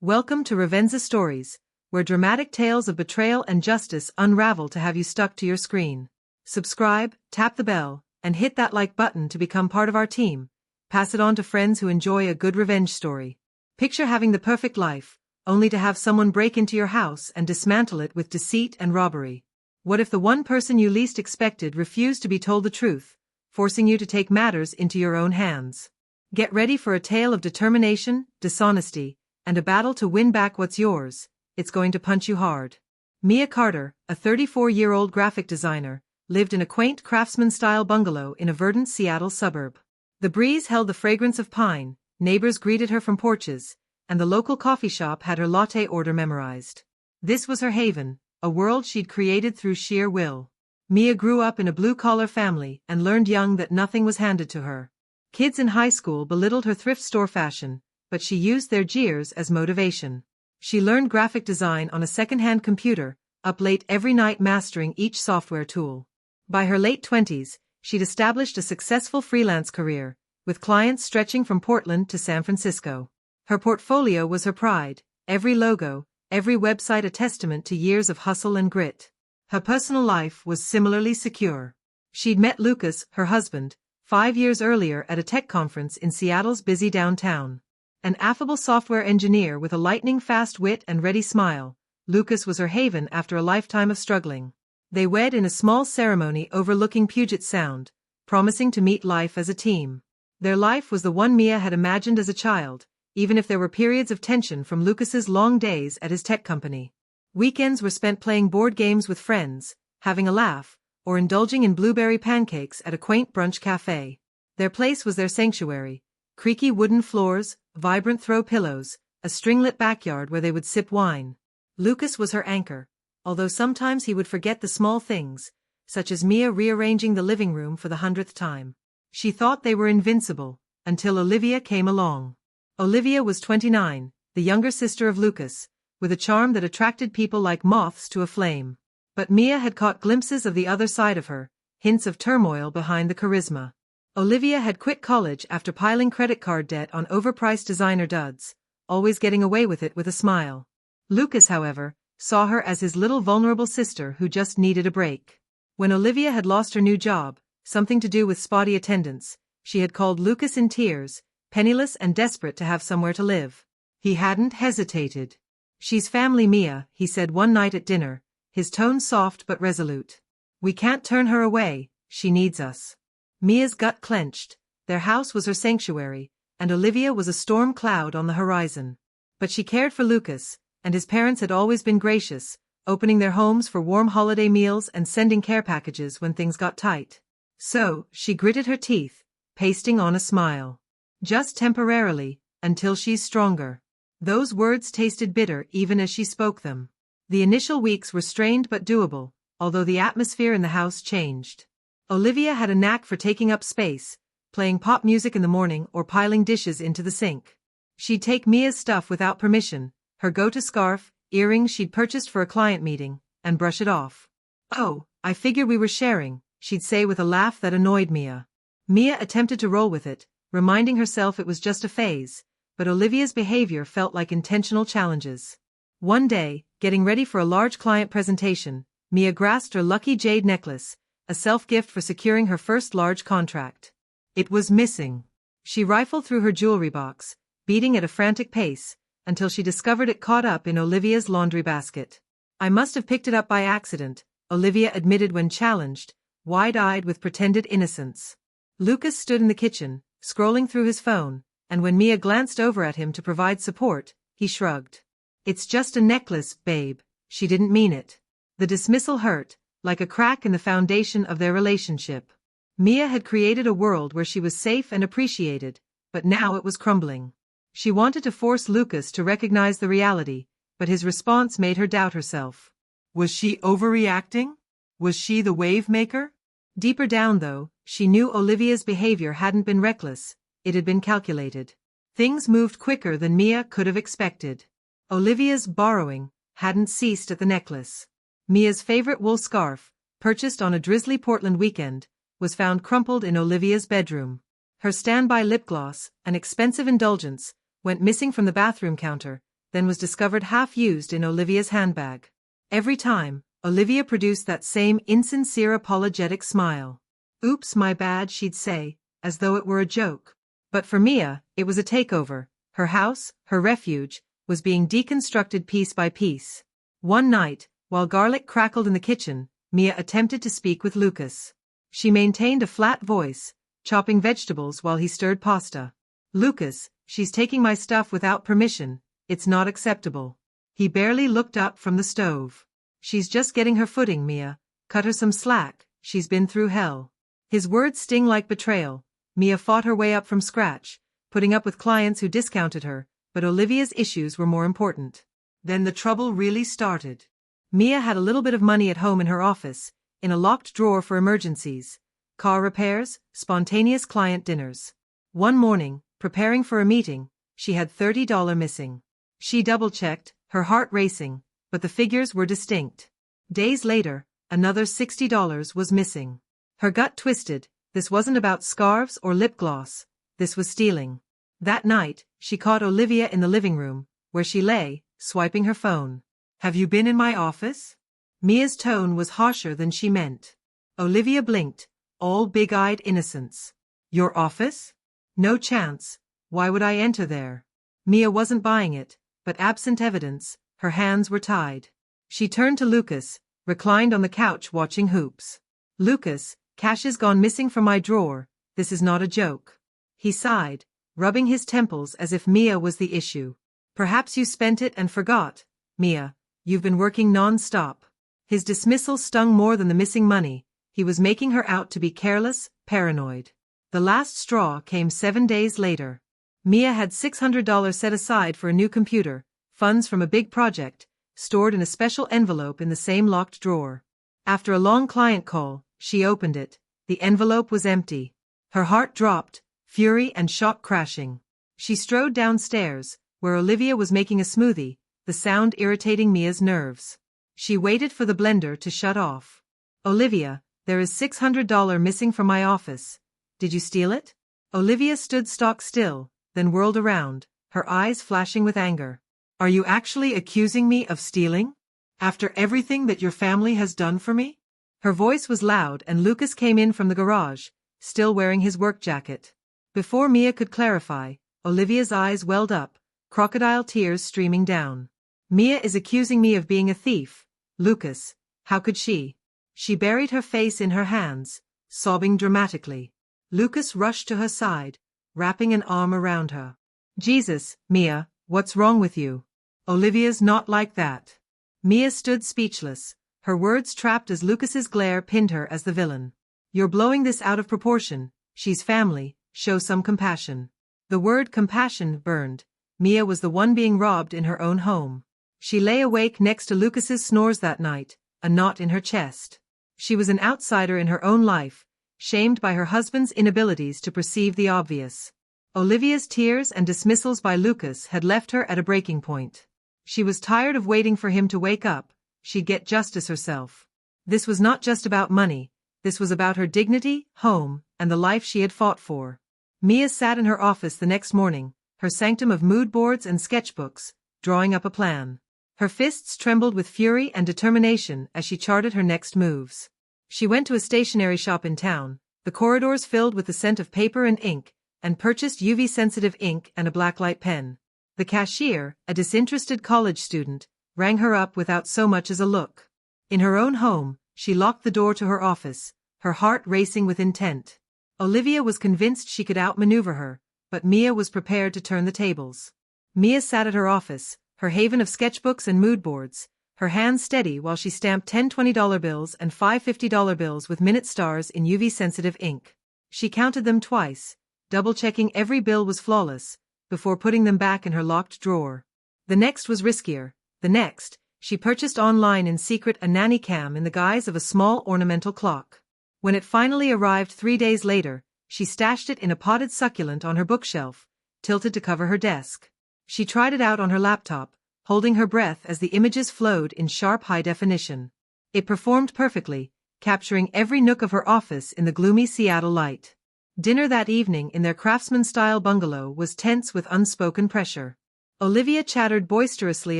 Welcome to Revenza Stories, where dramatic tales of betrayal and justice unravel to have you stuck to your screen. Subscribe, tap the bell, and hit that like button to become part of our team. Pass it on to friends who enjoy a good revenge story. Picture having the perfect life, only to have someone break into your house and dismantle it with deceit and robbery. What if the one person you least expected refused to be told the truth, forcing you to take matters into your own hands? Get ready for a tale of determination, dishonesty, and a battle to win back what's yours. It's going to punch you hard. Mia Carter, a 34-year-old graphic designer, lived in a quaint craftsman-style bungalow in a verdant Seattle suburb. The breeze held the fragrance of pine, neighbors greeted her from porches, and the local coffee shop had her latte order memorized. This was her haven, a world she'd created through sheer will. Mia grew up in a blue-collar family and learned young that nothing was handed to her. Kids in high school belittled her thrift store fashion, but she used their jeers as motivation. She learned graphic design on a second-hand computer, up late every night mastering each software tool. By her late 20s, she'd established a successful freelance career, with clients stretching from Portland to San Francisco. Her portfolio was her pride, every logo, every website a testament to years of hustle and grit. Her personal life was similarly secure. She'd met Lucas, her husband, 5 years earlier at a tech conference in Seattle's busy downtown. An affable software engineer with a lightning-fast wit and ready smile, Lucas was her haven after a lifetime of struggling. They wed in a small ceremony overlooking Puget Sound, promising to meet life as a team. Their life was the one Mia had imagined as a child, even if there were periods of tension from Lucas's long days at his tech company. Weekends were spent playing board games with friends, having a laugh, or indulging in blueberry pancakes at a quaint brunch cafe. Their place was their sanctuary: creaky wooden floors, vibrant throw pillows, a stringlit backyard where they would sip wine. Lucas was her anchor, although sometimes he would forget the small things, such as Mia rearranging the living room for the 100th time. She thought they were invincible, until Olivia came along. Olivia was 29, the younger sister of Lucas, with a charm that attracted people like moths to a flame. But Mia had caught glimpses of the other side of her, hints of turmoil behind the charisma. Olivia had quit college after piling credit card debt on overpriced designer duds, always getting away with it with a smile. Lucas, however, saw her as his little vulnerable sister who just needed a break. When Olivia had lost her new job, something to do with spotty attendance, she had called Lucas in tears, penniless and desperate to have somewhere to live. He hadn't hesitated. "She's family, Mia," he said one night at dinner, his tone soft but resolute. "We can't turn her away, she needs us." Mia's gut clenched. Their house was her sanctuary, and Olivia was a storm cloud on the horizon. But she cared for Lucas, and his parents had always been gracious, opening their homes for warm holiday meals and sending care packages when things got tight. So, she gritted her teeth, pasting on a smile. "Just temporarily, until she's stronger." Those words tasted bitter even as she spoke them. The initial weeks were strained but doable, although the atmosphere in the house changed. Olivia had a knack for taking up space, playing pop music in the morning or piling dishes into the sink. She'd take Mia's stuff without permission, her go-to scarf, earrings she'd purchased for a client meeting, and brush it off. "Oh, I figured we were sharing," she'd say with a laugh that annoyed Mia. Mia attempted to roll with it, reminding herself it was just a phase, but Olivia's behavior felt like intentional challenges. One day, getting ready for a large client presentation, Mia grasped her lucky jade necklace, a self-gift for securing her first large contract. It was missing. She rifled through her jewelry box, beating at a frantic pace, until she discovered it caught up in Olivia's laundry basket. "I must have picked it up by accident," Olivia admitted when challenged, wide-eyed with pretended innocence. Lucas stood in the kitchen, scrolling through his phone, and when Mia glanced over at him to provide support, he shrugged. "It's just a necklace, babe." She didn't mean it. The dismissal hurt, like a crack in the foundation of their relationship. Mia had created a world where she was safe and appreciated, but now it was crumbling. She wanted to force Lucas to recognize the reality, but his response made her doubt herself. Was she overreacting? Was she the wave maker? Deeper down, though, she knew Olivia's behavior hadn't been reckless, it had been calculated. Things moved quicker than Mia could have expected. Olivia's borrowing hadn't ceased at the necklace. Mia's favorite wool scarf, purchased on a drizzly Portland weekend, was found crumpled in Olivia's bedroom. Her standby lip gloss, an expensive indulgence, went missing from the bathroom counter, then was discovered half-used in Olivia's handbag. Every time, Olivia produced that same insincere apologetic smile. "Oops, my bad," she'd say, as though it were a joke. But for Mia, it was a takeover. Her house, her refuge, was being deconstructed piece by piece. One night, while garlic crackled in the kitchen, Mia attempted to speak with Lucas. She maintained a flat voice, chopping vegetables while he stirred pasta. "Lucas, she's taking my stuff without permission. It's not acceptable." He barely looked up from the stove. "She's just getting her footing, Mia. Cut her some slack, she's been through hell." His words sting like betrayal. Mia fought her way up from scratch, putting up with clients who discounted her, but Olivia's issues were more important. Then the trouble really started. Mia had a little bit of money at home in her office, in a locked drawer for emergencies, car repairs, spontaneous client dinners. One morning, preparing for a meeting, she had $30 missing. She double-checked, her heart racing, but the figures were distinct. Days later, another $60 was missing. Her gut twisted. This wasn't about scarves or lip gloss. This was stealing. That night, she caught Olivia in the living room, where she lay, swiping her phone. "Have you been in my office?" Mia's tone was harsher than she meant. Olivia blinked, all big-eyed innocence. "Your office? No chance. Why would I enter there?" Mia wasn't buying it, but absent evidence, her hands were tied. She turned to Lucas, reclined on the couch watching hoops. "Lucas, cash is gone missing from my drawer. This is not a joke." He sighed, rubbing his temples as if Mia was the issue. "Perhaps you spent it and forgot. Mia, you've been working non-stop." His dismissal stung more than the missing money. He was making her out to be careless, paranoid. The last straw came 7 days later. Mia had $600 set aside for a new computer, funds from a big project, stored in a special envelope in the same locked drawer. After a long client call, she opened it. The envelope was empty. Her heart dropped, fury and shock crashing. She strode downstairs, where Olivia was making a smoothie, the sound irritating Mia's nerves. She waited for the blender to shut off. "Olivia, there is $600 missing from my office. Did you steal it?" Olivia stood stock still, then whirled around, her eyes flashing with anger. "Are you actually accusing me of stealing? After everything that your family has done for me?" Her voice was loud and Lucas came in from the garage, still wearing his work jacket. Before Mia could clarify, Olivia's eyes welled up, crocodile tears streaming down. "Mia is accusing me of being a thief. Lucas, how could she?" She buried her face in her hands, sobbing dramatically. Lucas rushed to her side, wrapping an arm around her. "Jesus, Mia, what's wrong with you? Olivia's not like that." Mia stood speechless, her words trapped as Lucas's glare pinned her as the villain. "You're blowing this out of proportion. She's family, show some compassion." The word compassion burned. Mia was the one being robbed in her own home. She lay awake next to Lucas's snores that night, a knot in her chest. She was an outsider in her own life, shamed by her husband's inabilities to perceive the obvious. Olivia's tears and dismissals by Lucas had left her at a breaking point. She was tired of waiting for him to wake up. She'd get justice herself. This was not just about money. This was about her dignity, home, and the life she had fought for. Mia sat in her office the next morning, her sanctum of mood boards and sketchbooks, drawing up a plan. Her fists trembled with fury and determination as she charted her next moves. She went to a stationery shop in town, the corridors filled with the scent of paper and ink, and purchased UV-sensitive ink and a blacklight pen. The cashier, a disinterested college student, rang her up without so much as a look. In her own home, she locked the door to her office, her heart racing with intent. Olivia was convinced she could outmaneuver her, but Mia was prepared to turn the tables. Mia sat at her office, her haven of sketchbooks and mood boards, her hands steady while she stamped 10 $20 bills and 5 $50 bills with minute stars in UV-sensitive ink. She counted them twice, double-checking every bill was flawless, before putting them back in her locked drawer. The next was riskier. The next, she purchased online in secret a nanny cam in the guise of a small ornamental clock. When it finally arrived 3 days later, she stashed it in a potted succulent on her bookshelf, tilted to cover her desk. She tried it out on her laptop, holding her breath as the images flowed in sharp high definition. It performed perfectly, capturing every nook of her office in the gloomy Seattle light. Dinner that evening in their craftsman-style bungalow was tense with unspoken pressure. Olivia chattered boisterously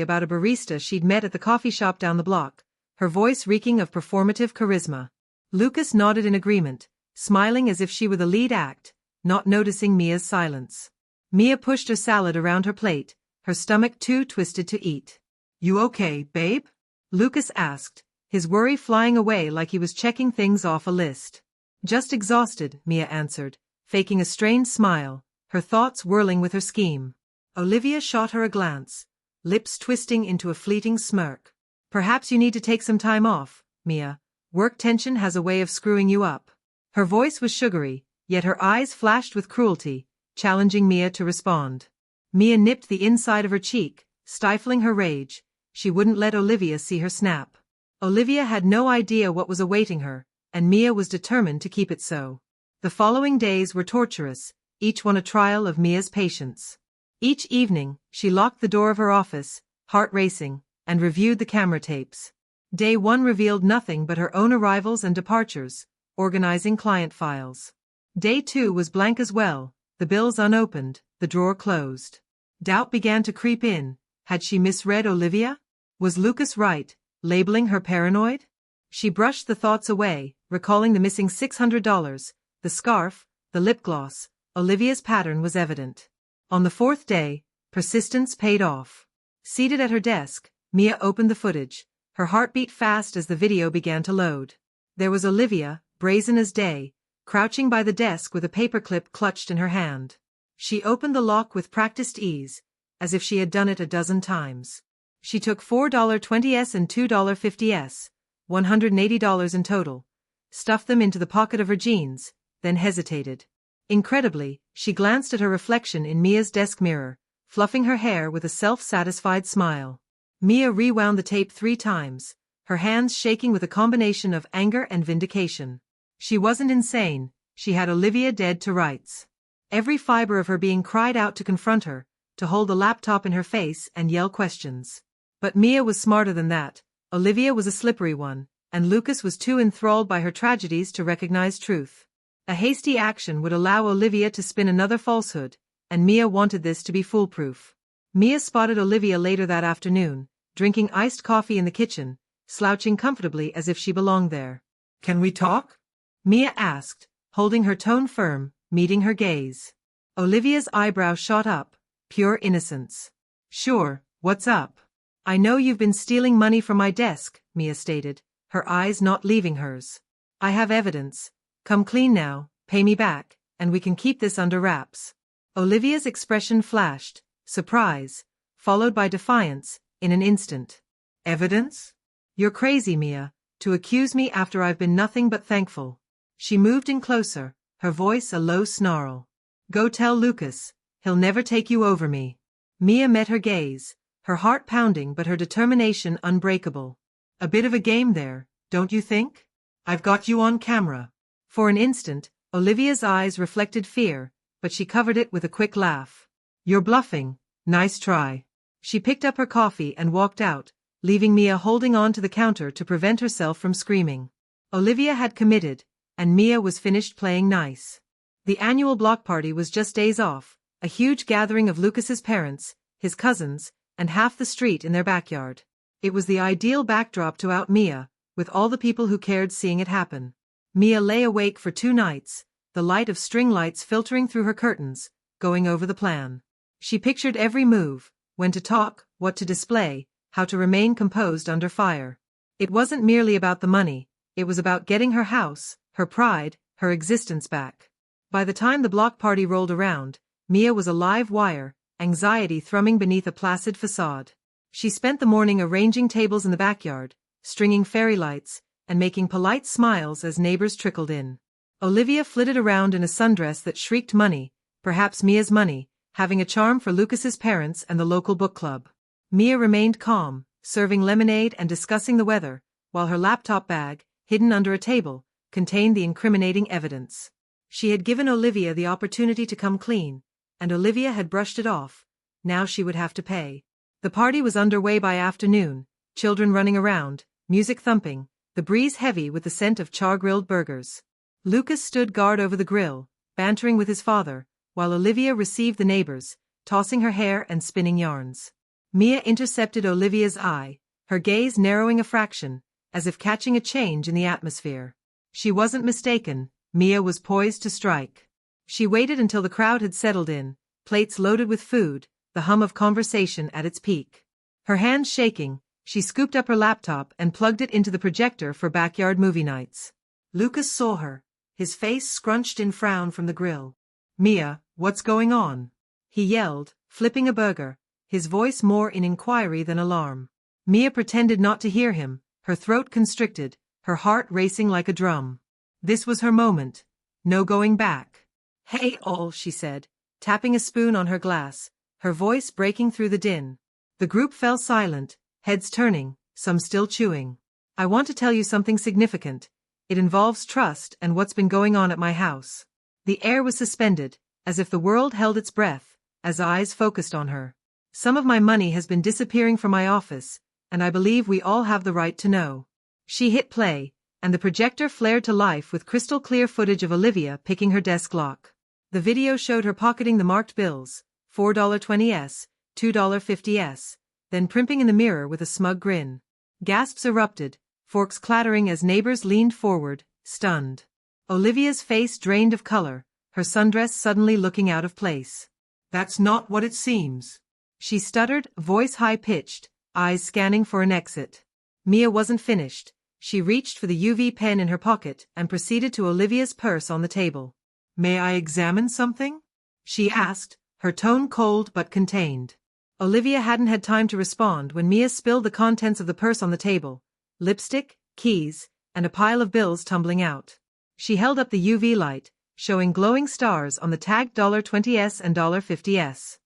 about a barista she'd met at the coffee shop down the block, her voice reeking of performative charisma. Lucas nodded in agreement, smiling as if she were the lead act, not noticing Mia's silence. Mia pushed her salad around her plate, her stomach too twisted to eat. "You okay, babe?" Lucas asked, his worry flying away like he was checking things off a list. "Just exhausted," Mia answered, faking a strained smile, her thoughts whirling with her scheme. Olivia shot her a glance, lips twisting into a fleeting smirk. "Perhaps you need to take some time off, Mia. Work tension has a way of screwing you up." Her voice was sugary, yet her eyes flashed with cruelty, challenging Mia to respond. Mia nipped the inside of her cheek, stifling her rage. She wouldn't let Olivia see her snap. Olivia had no idea what was awaiting her, and Mia was determined to keep it so. The following days were torturous, each one a trial of Mia's patience. Each evening, she locked the door of her office, heart racing, and reviewed the camera tapes. Day 1 revealed nothing but her own arrivals and departures, organizing client files. Day 2 was blank as well, the bills unopened, the drawer closed. Doubt began to creep in. Had she misread Olivia? Was Lucas right, labeling her paranoid? She brushed the thoughts away, recalling the missing $600, the scarf, the lip gloss. Olivia's pattern was evident. On the 4th day, persistence paid off. Seated at her desk, Mia opened the footage, her heart beat fast as the video began to load. There was Olivia, brazen as day, crouching by the desk with a paperclip clutched in her hand. She opened the lock with practiced ease, as if she had done it a dozen times. She took $4.20 and $2.50, $180 in total, stuffed them into the pocket of her jeans, then hesitated. Incredibly, she glanced at her reflection in Mia's desk mirror, fluffing her hair with a self-satisfied smile. Mia rewound the tape 3 times, her hands shaking with a combination of anger and vindication. She wasn't insane, she had Olivia dead to rights. Every fiber of her being cried out to confront her, to hold the laptop in her face and yell questions. But Mia was smarter than that. Olivia was a slippery one, and Lucas was too enthralled by her tragedies to recognize truth. A hasty action would allow Olivia to spin another falsehood, and Mia wanted this to be foolproof. Mia spotted Olivia later that afternoon, drinking iced coffee in the kitchen, slouching comfortably as if she belonged there. "Can we talk?" Mia asked, holding her tone firm, meeting her gaze. Olivia's eyebrow shot up, pure innocence. "Sure, what's up?" "I know you've been stealing money from my desk," Mia stated, her eyes not leaving hers. "I have evidence. Come clean now, pay me back, and we can keep this under wraps." Olivia's expression flashed, surprise, followed by defiance, in an instant. "Evidence? You're crazy, Mia, to accuse me after I've been nothing but thankful." She moved in closer, her voice a low snarl. "Go tell Lucas, he'll never take you over me." Mia met her gaze, her heart pounding but her determination unbreakable. "A bit of a game there, don't you think? I've got you on camera." For an instant, Olivia's eyes reflected fear, but she covered it with a quick laugh. "You're bluffing, nice try." She picked up her coffee and walked out, leaving Mia holding on to the counter to prevent herself from screaming. Olivia had committed, and Mia was finished playing nice. The annual block party was just days off, a huge gathering of Lucas's parents, his cousins, and half the street in their backyard. It was the ideal backdrop to out Mia, with all the people who cared seeing it happen. Mia lay awake for 2 nights, the light of string lights filtering through her curtains, going over the plan. She pictured every move, when to talk, what to display, how to remain composed under fire. It wasn't merely about the money, it was about getting her house, her pride, her existence back. By the time the block party rolled around, Mia was a live wire, anxiety thrumming beneath a placid facade. She spent the morning arranging tables in the backyard, stringing fairy lights, and making polite smiles as neighbors trickled in. Olivia flitted around in a sundress that shrieked money, perhaps Mia's money, having a charm for Lucas's parents and the local book club. Mia remained calm, serving lemonade and discussing the weather, while her laptop bag, hidden under a table, contained the incriminating evidence. She had given Olivia the opportunity to come clean, and Olivia had brushed it off. Now she would have to pay. The party was underway by afternoon, children running around, music thumping, the breeze heavy with the scent of char-grilled burgers. Lucas stood guard over the grill, bantering with his father, while Olivia received the neighbors, tossing her hair and spinning yarns. Mia intercepted Olivia's eye, her gaze narrowing a fraction, as if catching a change in the atmosphere. She wasn't mistaken, Mia was poised to strike. She waited until the crowd had settled in, plates loaded with food, the hum of conversation at its peak. Her hands shaking, she scooped up her laptop and plugged it into the projector for backyard movie nights. Lucas saw her, his face scrunched in frown from the grill. "Mia, what's going on?" he yelled, flipping a burger, his voice more in inquiry than alarm. Mia pretended not to hear him, her throat constricted, her heart racing like a drum. This was her moment. No going back. "Hey all," she said, tapping a spoon on her glass, her voice breaking through the din. The group fell silent, heads turning, some still chewing. "I want to tell you something significant. It involves trust and what's been going on at my house." The air was suspended, as if the world held its breath, as eyes focused on her. "Some of my money has been disappearing from my office, and I believe we all have the right to know." She hit play, and the projector flared to life with crystal-clear footage of Olivia picking her desk lock. The video showed her pocketing the marked bills, $4.20s, $2.50s, then primping in the mirror with a smug grin. Gasps erupted, forks clattering as neighbors leaned forward, stunned. Olivia's face drained of color, her sundress suddenly looking out of place. "That's not what it seems," she stuttered, voice high-pitched, eyes scanning for an exit. Mia wasn't finished. She reached for the UV pen in her pocket and proceeded to Olivia's purse on the table. "May I examine something?" she asked, her tone cold but contained. Olivia hadn't had time to respond when Mia spilled the contents of the purse on the table, lipstick, keys, and a pile of bills tumbling out. She held up the UV light, showing glowing stars on the tagged $20s and $50s.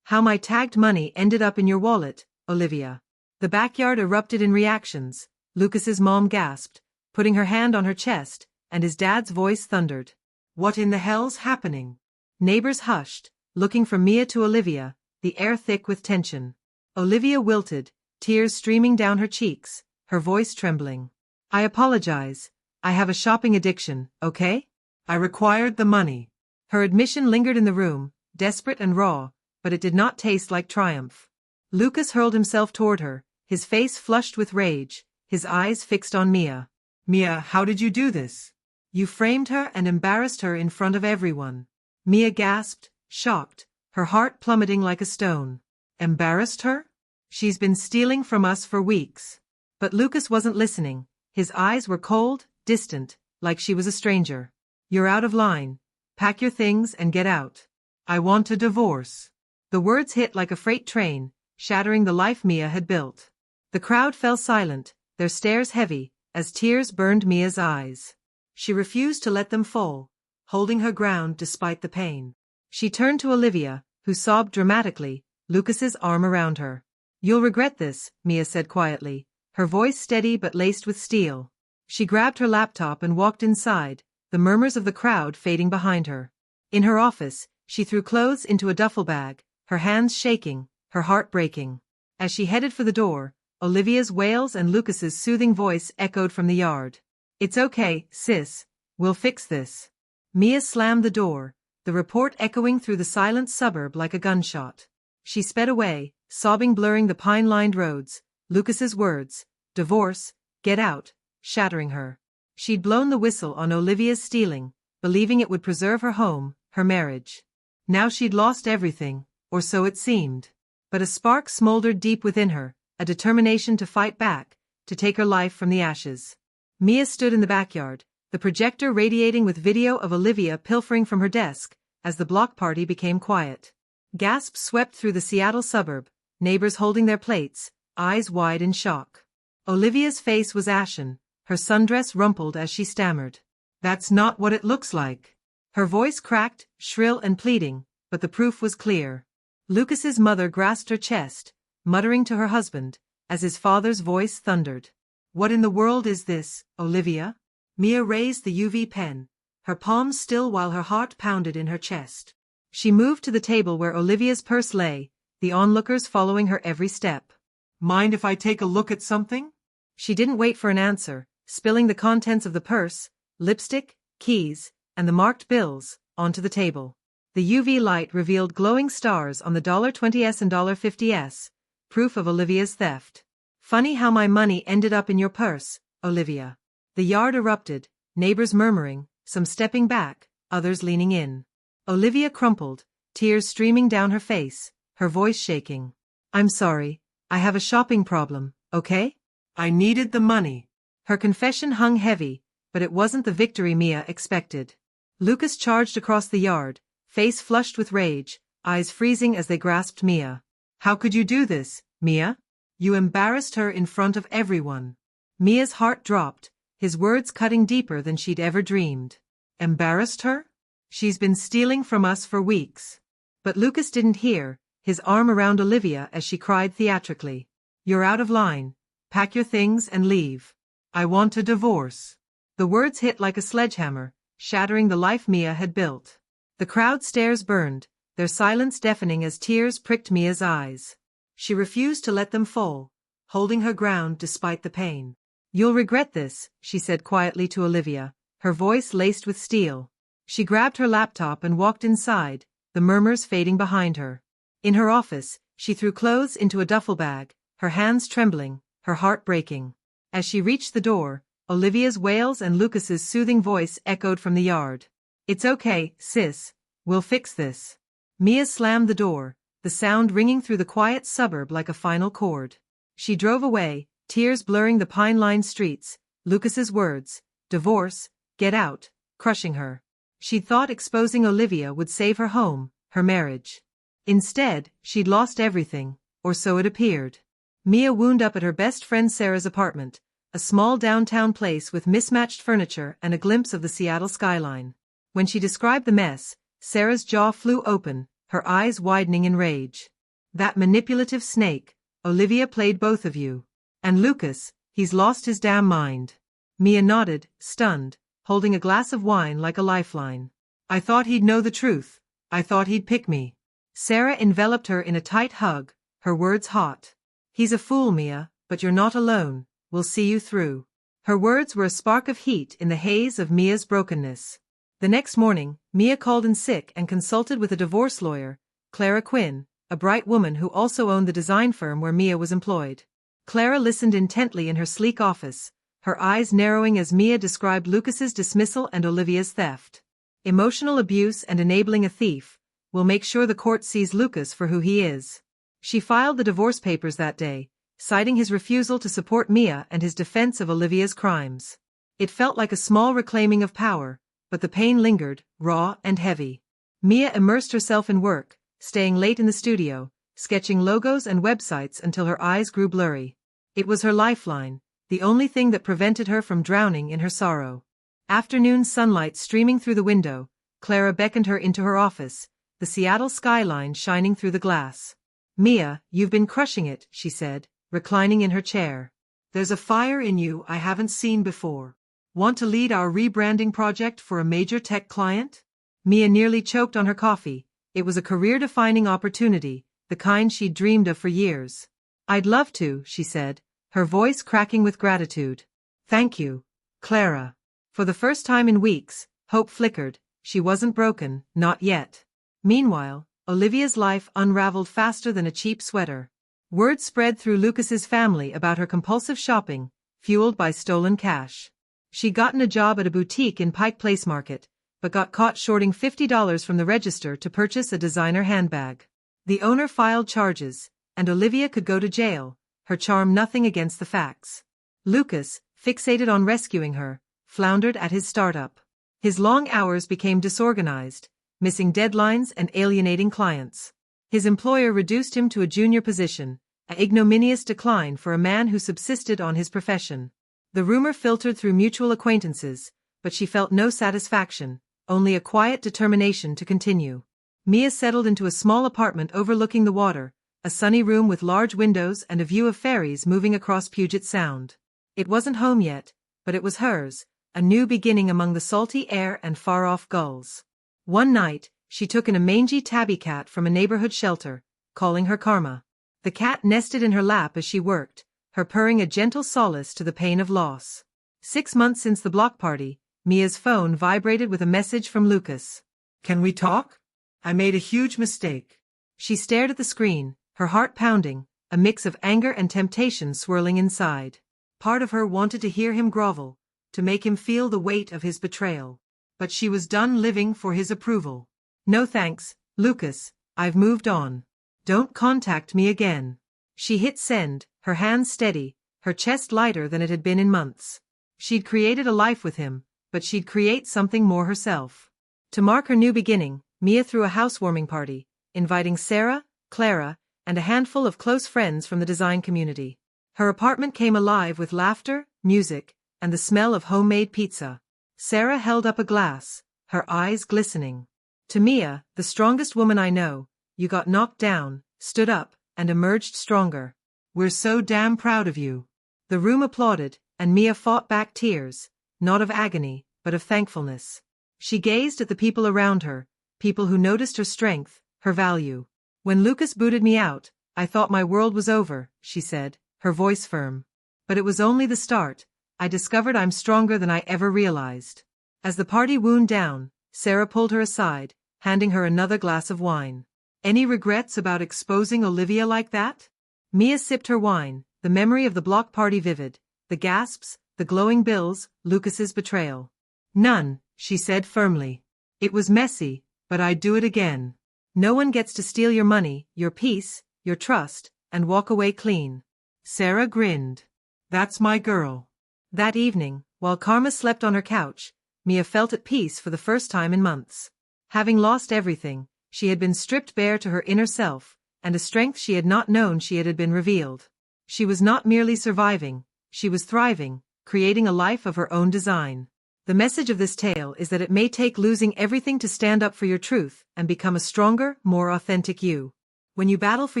"How my tagged money ended up in your wallet, Olivia." The backyard erupted in reactions. Lucas's mom gasped, putting her hand on her chest, and his dad's voice thundered. "What in the hell's happening?" Neighbors hushed, looking from Mia to Olivia, the air thick with tension. Olivia wilted, tears streaming down her cheeks, her voice trembling. "I apologize. I have a shopping addiction, okay? I required the money." Her admission lingered in the room, desperate and raw, but it did not taste like triumph. Lucas hurled himself toward her, his face flushed with rage, his eyes fixed on Mia. "Mia, how did you do this? You framed her and embarrassed her in front of everyone." Mia gasped, shocked, her heart plummeting like a stone. "Embarrassed her? She's been stealing from us for weeks." But Lucas wasn't listening. His eyes were cold, distant, like she was a stranger. "You're out of line. Pack your things and get out. I want a divorce." The words hit like a freight train, shattering the life Mia had built. The crowd fell silent, their stares heavy, as tears burned Mia's eyes. She refused to let them fall, holding her ground despite the pain. She turned to Olivia, who sobbed dramatically, Lucas's arm around her. "You'll regret this," Mia said quietly, her voice steady but laced with steel. She grabbed her laptop and walked inside, the murmurs of the crowd fading behind her. In her office, she threw clothes into a duffel bag, her hands shaking, her heart breaking. As she headed for the door, Olivia's wails and Lucas's soothing voice echoed from the yard. "It's okay, sis. We'll fix this." Mia slammed the door, the report echoing through the silent suburb like a gunshot. She sped away, sobbing blurring the pine-lined roads, Lucas's words, "Divorce, get out," shattering her. She'd blown the whistle on Olivia's stealing, believing it would preserve her home, her marriage. Now she'd lost everything, or so it seemed. But a spark smoldered deep within her, a determination to fight back, to take her life from the ashes. Mia stood in the backyard, the projector radiating with video of Olivia pilfering from her desk, as the block party became quiet. Gasps swept through the Seattle suburb, neighbors holding their plates, eyes wide in shock. Olivia's face was ashen, her sundress rumpled as she stammered. "That's not what it looks like." Her voice cracked, shrill and pleading, but the proof was clear. Lucas's mother grasped her chest, muttering to her husband, as his father's voice thundered. "What in the world is this, Olivia?" Mia raised the UV pen, her palms still while her heart pounded in her chest. She moved to the table where Olivia's purse lay, the onlookers following her every step. "Mind if I take a look at something?" She didn't wait for an answer, spilling the contents of the purse, lipstick, keys, and the marked bills, onto the table. The UV light revealed glowing stars on the $20s and $50s, proof of Olivia's theft. Funny how my money ended up in your purse, Olivia. The yard erupted, neighbors murmuring, some stepping back, others leaning in. Olivia crumpled, tears streaming down her face, her voice shaking. I'm sorry, I have a shopping problem, okay? I needed the money. Her confession hung heavy, but it wasn't the victory Mia expected. Lucas charged across the yard, face flushed with rage, eyes freezing as they grasped Mia. How could you do this, Mia? You embarrassed her in front of everyone. Mia's heart dropped, his words cutting deeper than she'd ever dreamed. Embarrassed her? She's been stealing from us for weeks. But Lucas didn't hear, his arm around Olivia as she cried theatrically. You're out of line. Pack your things and leave. I want a divorce. The words hit like a sledgehammer, shattering the life Mia had built. The crowd's stares burned, their silence deafening as tears pricked Mia's eyes. She refused to let them fall, holding her ground despite the pain. You'll regret this, she said quietly to Olivia, her voice laced with steel. She grabbed her laptop and walked inside, the murmurs fading behind her. In her office, she threw clothes into a duffel bag, her hands trembling, her heart breaking. As she reached the door, Olivia's wails and Lucas's soothing voice echoed from the yard. It's okay, sis. We'll fix this. Mia slammed the door, the sound ringing through the quiet suburb like a final chord. She drove away, tears blurring the pine-lined streets, Lucas's words, divorce, get out, crushing her. She'd thought exposing Olivia would save her home, her marriage. Instead, she'd lost everything, or so it appeared. Mia wound up at her best friend Sarah's apartment, a small downtown place with mismatched furniture and a glimpse of the Seattle skyline. When she described the mess, Sarah's jaw flew open, her eyes widening in rage. That manipulative snake, Olivia played both of you. And Lucas, he's lost his damn mind. Mia nodded, stunned, holding a glass of wine like a lifeline. I thought he'd know the truth. I thought he'd pick me. Sarah enveloped her in a tight hug, her words hot. He's a fool, Mia, but you're not alone. We'll see you through. Her words were a spark of heat in the haze of Mia's brokenness. The next morning, Mia called in sick and consulted with a divorce lawyer, Clara Quinn, a bright woman who also owned the design firm where Mia was employed. Clara listened intently in her sleek office, her eyes narrowing as Mia described Lucas's dismissal and Olivia's theft. Emotional abuse and enabling a thief. We'll make sure the court sees Lucas for who he is. She filed the divorce papers that day, citing his refusal to support Mia and his defense of Olivia's crimes. It felt like a small reclaiming of power, but the pain lingered, raw and heavy. Mia immersed herself in work, staying late in the studio, sketching logos and websites until her eyes grew blurry. It was her lifeline, the only thing that prevented her from drowning in her sorrow. Afternoon sunlight streaming through the window, Clara beckoned her into her office, the Seattle skyline shining through the glass. Mia, you've been crushing it, she said, reclining in her chair. There's a fire in you I haven't seen before. Want to lead our rebranding project for a major tech client? Mia nearly choked on her coffee. It was a career-defining opportunity, the kind she'd dreamed of for years. I'd love to, she said, her voice cracking with gratitude. Thank you, Clara. For the first time in weeks, hope flickered. She wasn't broken, not yet. Meanwhile, Olivia's life unraveled faster than a cheap sweater. Word spread through Lucas's family about her compulsive shopping, fueled by stolen cash. She'd gotten a job at a boutique in Pike Place Market, but got caught shorting $50 from the register to purchase a designer handbag. The owner filed charges, and Olivia could go to jail, her charm nothing against the facts. Lucas, fixated on rescuing her, floundered at his startup. His long hours became disorganized, missing deadlines and alienating clients. His employer reduced him to a junior position, an ignominious decline for a man who subsisted on his profession. The rumor filtered through mutual acquaintances, but she felt no satisfaction, only a quiet determination to continue. Mia settled into a small apartment overlooking the water, a sunny room with large windows and a view of ferries moving across Puget Sound. It wasn't home yet, but it was hers, a new beginning among the salty air and far-off gulls. One night, she took in a mangy tabby cat from a neighborhood shelter, calling her Karma. The cat nested in her lap as she worked, her purring a gentle solace to the pain of loss. 6 months since the block party, Mia's phone vibrated with a message from Lucas. Can we talk? I made a huge mistake. She stared at the screen, her heart pounding, a mix of anger and temptation swirling inside. Part of her wanted to hear him grovel, to make him feel the weight of his betrayal. But she was done living for his approval. No thanks, Lucas, I've moved on. Don't contact me again. She hit send, her hands steady, her chest lighter than it had been in months. She'd created a life with him, but she'd create something more herself. To mark her new beginning, Mia threw a housewarming party, inviting Sarah, Clara, and a handful of close friends from the design community. Her apartment came alive with laughter, music, and the smell of homemade pizza. Sarah held up a glass, her eyes glistening. To Mia, the strongest woman I know, you got knocked down, stood up, and emerged stronger. We're so damn proud of you. The room applauded, and Mia fought back tears, not of agony, but of thankfulness. She gazed at the people around her, people who noticed her strength, her value. When Lucas booted me out, I thought my world was over, she said, her voice firm. But it was only the start. I discovered I'm stronger than I ever realized. As the party wound down, Sarah pulled her aside, handing her another glass of wine. Any regrets about exposing Olivia like that? Mia sipped her wine, the memory of the block party vivid, the gasps, the glowing bills, Lucas's betrayal. None, she said firmly. It was messy, but I'd do it again. No one gets to steal your money, your peace, your trust, and walk away clean. Sarah grinned. That's my girl. That evening, while Karma slept on her couch, Mia felt at peace for the first time in months. Having lost everything, she had been stripped bare to her inner self, and a strength she had not known she had been revealed. She was not merely surviving, she was thriving, creating a life of her own design. The message of this tale is that it may take losing everything to stand up for your truth and become a stronger, more authentic you. When you battle for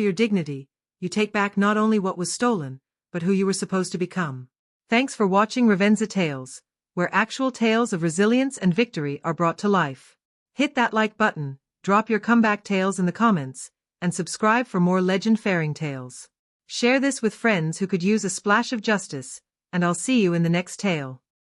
your dignity, you take back not only what was stolen, but who you were supposed to become. Thanks for watching Revenza Tales, where actual tales of resilience and victory are brought to life. Hit that like button, drop your comeback tales in the comments, and subscribe for more legend-faring tales. Share this with friends who could use a splash of justice, and I'll see you in the next tale.